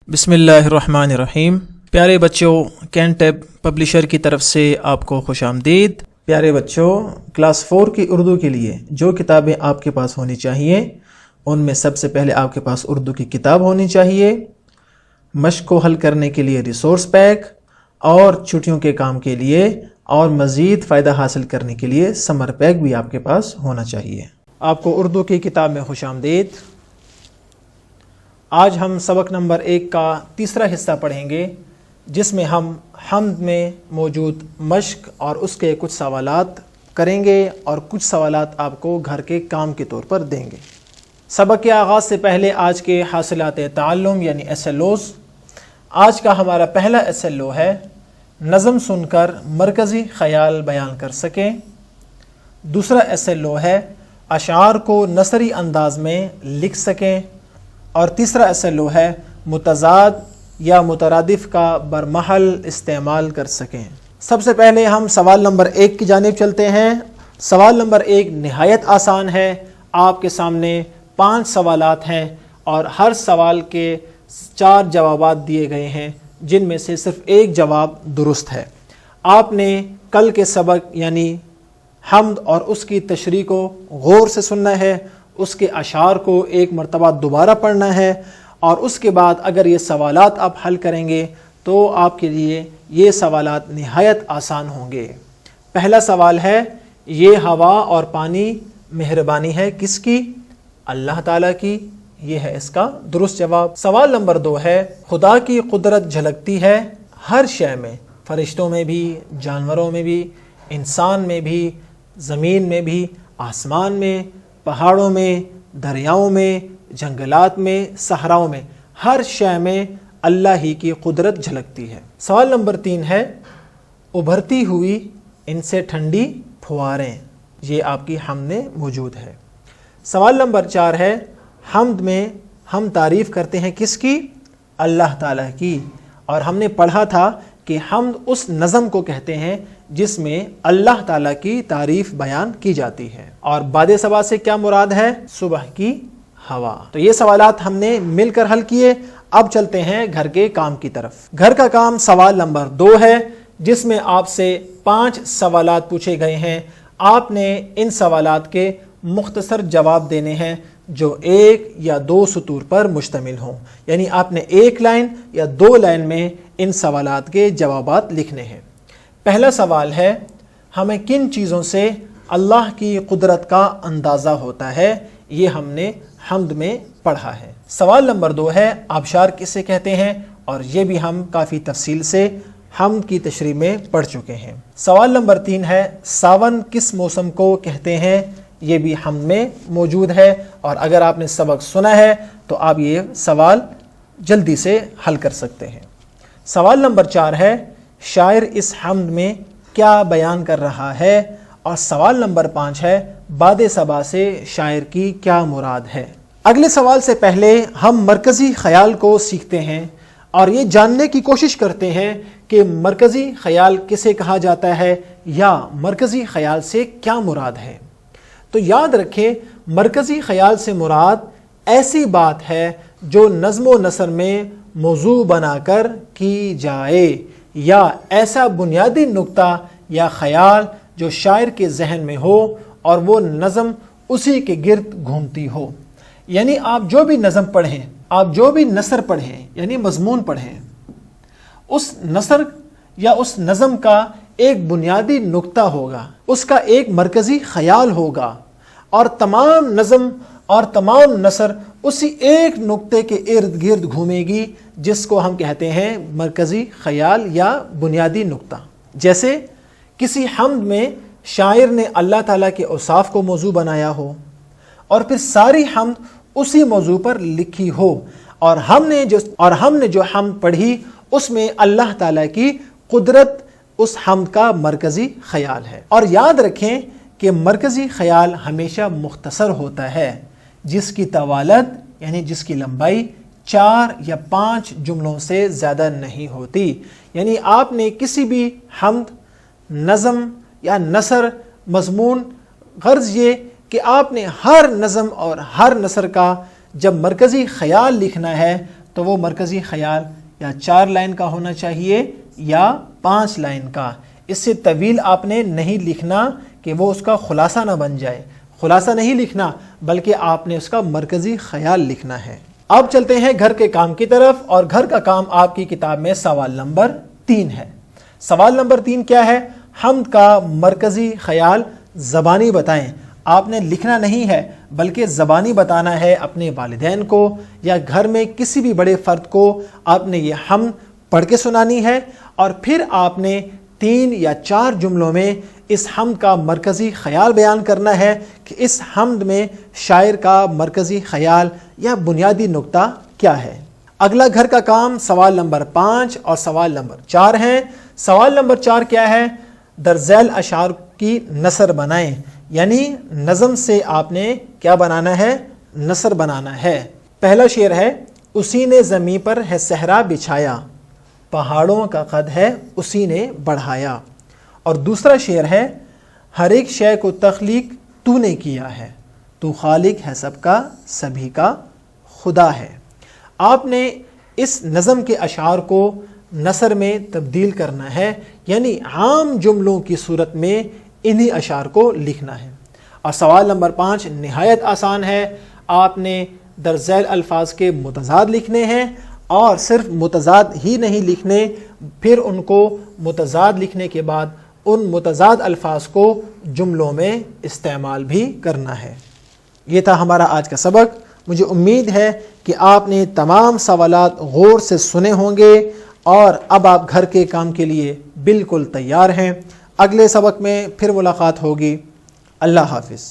بسم اللہ الرحمن الرحیم۔ پیارے بچوں، کینٹیب پبلشر کی طرف سے آپ کو خوش آمدید۔ پیارے بچوں، کلاس 4 کی اردو کے لیے جو کتابیں آپ کے پاس ہونی چاہیے ان میں سب سے پہلے آپ کے پاس اردو کی کتاب ہونی چاہیے، مشق کو حل کرنے کے لیے ریسورس پیک، اور چھٹیوں کے کام کے لیے اور مزید فائدہ حاصل کرنے کے لیے سمر پیک بھی آپ کے پاس ہونا چاہیے۔ آپ کو اردو کی کتاب میں خوش آمدید۔ آج ہم سبق نمبر 1 کا تیسرا حصہ پڑھیں گے، جس میں ہم حمد میں موجود مشق اور اس کے کچھ سوالات کریں گے اور کچھ سوالات آپ کو گھر کے کام کے طور پر دیں گے۔ سبق کے آغاز سے پہلے آج کے حاصلات تعلم یعنی SLOs۔ آج کا ہمارا پہلا SLO ہے نظم سن کر مرکزی خیال بیان کر سکیں۔ دوسرا SLO ہے اشعار کو نثری انداز میں لکھ سکیں، اور تیسرا SLO ہے متضاد یا مترادف کا برمحل استعمال کر سکیں۔ سب سے پہلے ہم سوال نمبر 1 کی جانب چلتے ہیں۔ سوال نمبر 1 نہایت آسان ہے۔ آپ کے سامنے 5 سوالات ہیں اور ہر سوال کے 4 جوابات دیے گئے ہیں، جن میں سے صرف ایک جواب درست ہے۔ آپ نے کل کے سبق یعنی حمد اور اس کی تشریح کو غور سے سننا ہے، اس کے اشعار کو ایک مرتبہ دوبارہ پڑھنا ہے، اور اس کے بعد اگر یہ سوالات آپ حل کریں گے تو آپ کے لیے یہ سوالات نہایت آسان ہوں گے۔ پہلا سوال ہے، یہ ہوا اور پانی مہربانی ہے کس کی؟ اللہ تعالیٰ کی۔ یہ ہے اس کا درست جواب۔ سوال نمبر 2 ہے، خدا کی قدرت جھلکتی ہے ہر شے میں، فرشتوں میں بھی، جانوروں میں بھی، انسان میں بھی، زمین میں بھی، آسمان میں، پہاڑوں میں، دریاؤں میں، جنگلات میں، صحراؤں میں، ہر شے میں اللہ ہی کی قدرت جھلکتی ہے۔ سوال نمبر 3 ہے، ابھرتی ہوئی ان سے ٹھنڈی پھواریں۔ یہ آپ کی حمد میں موجود ہے۔ سوال نمبر 4 ہے، حمد میں ہم تعریف کرتے ہیں کس کی؟ اللہ تعالیٰ کی۔ اور ہم نے پڑھا تھا کہ حمد اس نظم کو کہتے ہیں جس میں اللہ تعالیٰ کی تعریف بیان کی جاتی ہے۔ اور بعد صبا سے کیا مراد ہے؟ صبح کی ہوا۔ تو یہ سوالات ہم نے مل کر حل کیے۔ اب چلتے ہیں گھر کے کام کی طرف۔ گھر کا کام سوال نمبر 2 ہے، جس میں آپ سے 5 سوالات پوچھے گئے ہیں۔ آپ نے ان سوالات کے مختصر جواب دینے ہیں جو 1 یا 2 سطور پر مشتمل ہوں، یعنی آپ نے 1 لائن یا 2 لائن میں ان سوالات کے جوابات لکھنے ہیں۔ پہلا سوال ہے، ہمیں کن چیزوں سے اللہ کی قدرت کا اندازہ ہوتا ہے؟ یہ ہم نے حمد میں پڑھا ہے۔ سوال نمبر 2 ہے، آبشار کسے کہتے ہیں؟ اور یہ بھی ہم کافی تفصیل سے حمد کی تشریح میں پڑھ چکے ہیں۔ سوال نمبر 3 ہے، ساون کس موسم کو کہتے ہیں؟ یہ بھی حمد میں موجود ہے، اور اگر آپ نے سبق سنا ہے تو آپ یہ سوال جلدی سے حل کر سکتے ہیں۔ سوال نمبر 4 ہے، شاعر اس حمد میں کیا بیان کر رہا ہے؟ اور سوال نمبر 5 ہے، بعد صبا سے شاعر کی کیا مراد ہے؟ اگلے سوال سے پہلے ہم مرکزی خیال کو سیکھتے ہیں اور یہ جاننے کی کوشش کرتے ہیں کہ مرکزی خیال کسے کہا جاتا ہے یا مرکزی خیال سے کیا مراد ہے۔ تو یاد رکھیں، مرکزی خیال سے مراد ایسی بات ہے جو نظم و نثر میں موضوع بنا کر کی جائے، یا ایسا بنیادی نقطہ یا خیال جو شاعر کے ذہن میں ہو اور وہ نظم اسی کے گرد گھومتی ہو۔ یعنی آپ جو بھی نظم پڑھیں، آپ جو بھی نثر پڑھیں یعنی مضمون پڑھیں، اس نثر یا اس نظم کا ایک بنیادی نقطہ ہوگا، اس کا ایک مرکزی خیال ہوگا، اور تمام نظم اور تمام نثر اسی ایک نقطے کے ارد گرد گھومے گی، جس کو ہم کہتے ہیں مرکزی خیال یا بنیادی نقطہ۔ جیسے کسی حمد میں شاعر نے اللہ تعالیٰ کے اوصاف کو موضوع بنایا ہو، اور پھر ساری حمد اسی موضوع پر لکھی ہو، اور ہم نے جو حمد پڑھی اس میں اللہ تعالیٰ کی قدرت اس حمد کا مرکزی خیال ہے۔ اور یاد رکھیں کہ مرکزی خیال ہمیشہ مختصر ہوتا ہے، جس کی طوالت یعنی جس کی لمبائی 4 یا 5 جملوں سے زیادہ نہیں ہوتی۔ یعنی آپ نے کسی بھی حمد، نظم یا نثر، مضمون، غرض یہ کہ آپ نے ہر نظم اور ہر نثر کا جب مرکزی خیال لکھنا ہے تو وہ مرکزی خیال یا 4 لائن کا ہونا چاہیے یا 5 لائن کا۔ اس سے طویل آپ نے نہیں لکھنا کہ وہ اس کا خلاصہ نہ بن جائے، خلاصہ نہیں لکھنا بلکہ آپ نے اس کا مرکزی خیال لکھنا ہے۔ اب چلتے ہیں گھر کے کام کی طرف، اور گھر کا کام آپ کی کتاب میں سوال نمبر 3 ہے۔ سوال نمبر 3 کیا ہے؟ حمد کا مرکزی خیال زبانی بتائیں۔ آپ نے لکھنا نہیں ہے بلکہ زبانی بتانا ہے اپنے والدین کو یا گھر میں کسی بھی بڑے فرد کو آپ نے یہ حمد پڑھ کے سنانی ہے، اور پھر آپ نے 3 یا 4 جملوں میں اس حمد کا مرکزی خیال بیان کرنا ہے کہ اس حمد میں شاعر کا مرکزی خیال یا بنیادی نقطہ کیا ہے۔ اگلا گھر کا کام سوال نمبر 5 اور سوال نمبر 4 ہیں۔ سوال نمبر 4 کیا ہے؟ در ذیل اشعار کی نثر بنائیں، یعنی نظم سے آپ نے کیا بنانا ہے؟ نثر بنانا ہے۔ پہلا شعر ہے، اسی نے زمیں پر ہے صحرا بچھایا، پہاڑوں کا قد ہے اسی نے بڑھایا۔ اور دوسرا شعر ہے، ہر ایک شے کو تخلیق تو نے کیا ہے، تو خالق ہے سب کا سبھی کا خدا ہے۔ آپ نے اس نظم کے اشعار کو نثر میں تبدیل کرنا ہے، یعنی عام جملوں کی صورت میں انہی اشعار کو لکھنا ہے۔ اور سوال نمبر 5 نہایت آسان ہے، آپ نے در ذیل الفاظ کے متضاد لکھنے ہیں، اور صرف متضاد ہی نہیں لکھنے، پھر ان کو متضاد لکھنے کے بعد ان متضاد الفاظ کو جملوں میں استعمال بھی کرنا ہے۔ یہ تھا ہمارا آج کا سبق۔ مجھے امید ہے کہ آپ نے تمام سوالات غور سے سنے ہوں گے اور اب آپ گھر کے کام کے لیے بالکل تیار ہیں۔ اگلے سبق میں پھر ملاقات ہوگی۔ اللہ حافظ۔